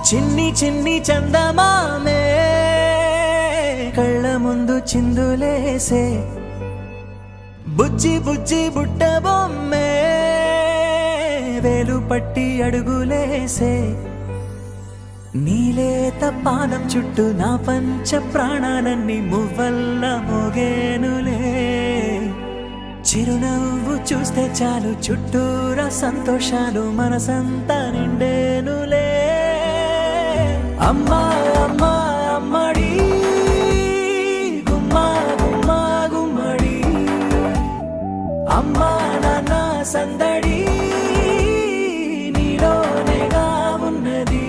చిన్ని చిన్ని చందమామే కళ్ళ ముందు చిందులేసే బుజ్జి బుజ్జి బుట్ట బొమ్మే వేలు పట్టి అడుగులేసే నీలేత పానం చుట్టూ నా పంచ ప్రాణాలన్నీ మువ్వల్ల మోగేనులే చిరునవ్వు చూస్తే చాలు చుట్టూరా సంతోషాలు మనసంతా నిండేనులే అమ్మా అమ్మా అమ్మడి గుమ్మా గుమ్మా గుమ్మడి అమ్మా నాన్న సందడి నీలోనేగా ఉన్నది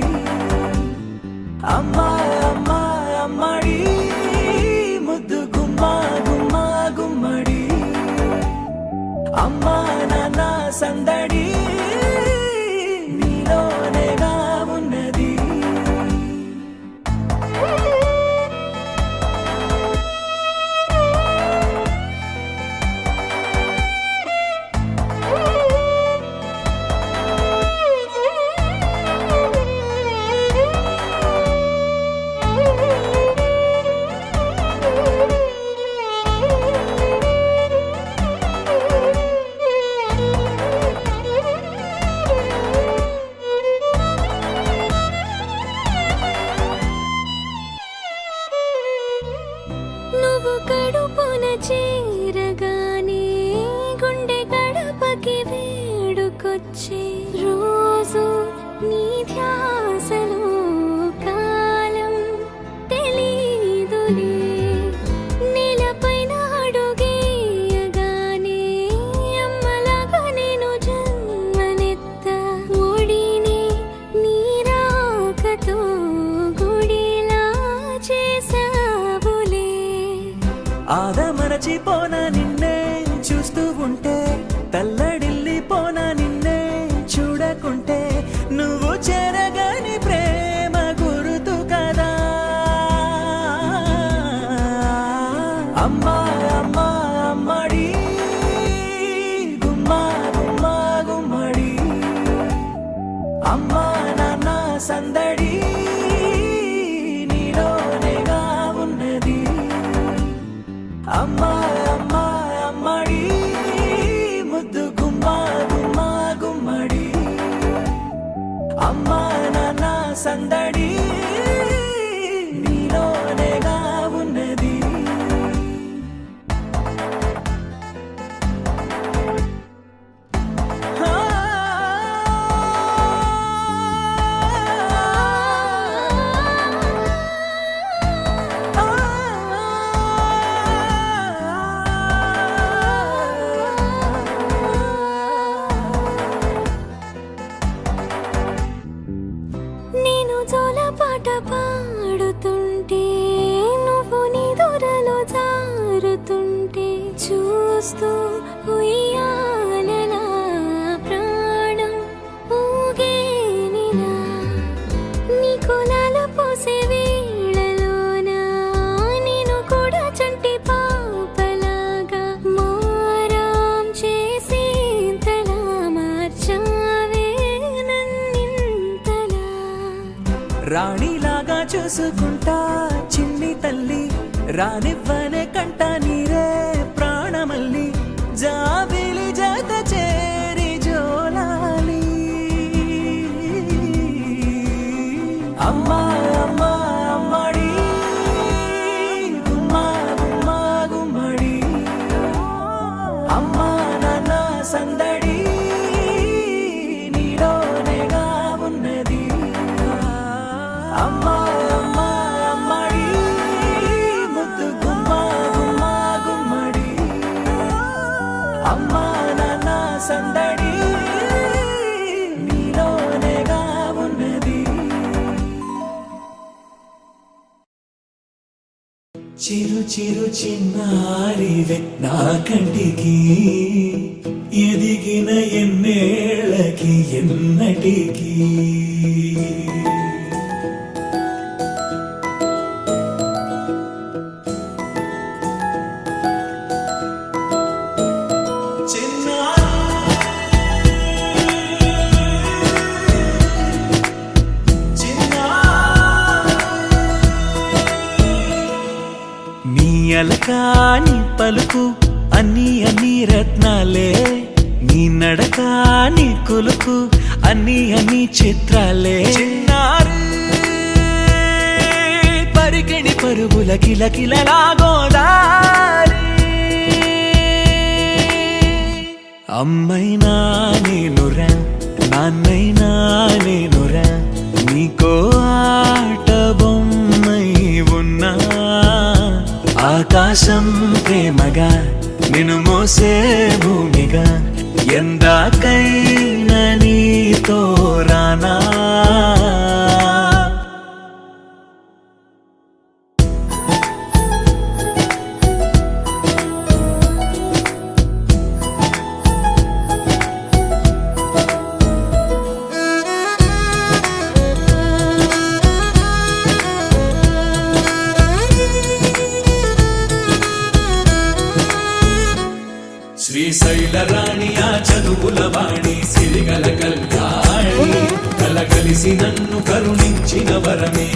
అమ్మా అమ్మా అమ్మడి ముద్దు గుమ్మా గుమ్మా గుమ్మడి అమ్మా నాన్న సందడి నీలోనేగా ఉన్నది నువ్వు కడుపున చేరగానే గుండె గడపకి వేడుకొచ్చే రోజు నీ ధ్యాసలో కాలం తెలీదులే నేలపైన అడుగేయగానే అమ్మలాగా నేను జన్మనెత్త ఒడిని నీ రాకతో గుడిలా చేసావులే ఆదమరచిపోన నిన్నే చూస్తూ ఉంటే తల్లడిల్లిపోన నిన్నే చూడకుంటే నువ్వు చెరగని ప్రేమ గురుతు కదా అమ్మా అమ్మా అమ్మడి గుమ్మా గుమ్మా గుమ్మడి అమ్మా నాన్న సందడి నీలోనేగా ఉన్నది అమ్మా అమ్మా అమ్మడి ముద్దు గుమ్మా గుమ్మా గుమ్మడి అమ్మా నాన్న సందడి నీలోనేగా ఉన్నది నేను జోలపాట పాడుతుంటే నువ్వు నీ దూరలో జారుతుంటే చూస్తూ ఉయ్యాలలా ప్రాణం ఊగేనిలా నీ కులాల పోసే వేళలోన నేను కూడా చంటి పాపలాగా మారాం చేసేంతలా మార్చావే నన్నింతలా రాణిలాగా చూసుకుంటా చిన్ని తల్లి రానివ్వనే కంట నీరే ప్రాణమల్లి జాబిలి జత చేరి జోలాలి అమ్మా అమ్మా అమ్మడి గుమ్మా గుమ్మా గుమ్మడి అమ్మా నాన్న సందడి నీలోనేగా ఉన్నది అమ్మా అమ్మా అమ్మడి ముద్దు గుమ్మా గుమ్మా గుమ్మడి అమ్మా నాన్న సందడి నీలోనేగా ఉన్నది చిరు చిరు చిన్నారివే నా కంటికి ఎదిగిన ఎన్నేళ్ళకి ఎన్నటికి చిన్నారి అలకా నీ పలుకు అన్ని అన్ని రత్నాలే, నీ నడక నీ కులుకు అన్ని అన్ని చిత్రాలే. చిన్నారి పరికిణి పరుగుల కిలకిలలా గోదారి, అమ్మైనా నేనురా నాన్నైనా నేనురా, నీకో ఆట బొమ్మై ఉన్నా. ఆకాశం ప్రేమగా నిన్ను మోసే భూమిగా, ఎందాకైనా నీతో రానా. శ్రీశైల రాణి ఆ చదువుల వాణి, సిరిగల కళ్యాణి కలగలిసి నన్ను కరుణించిన వరమే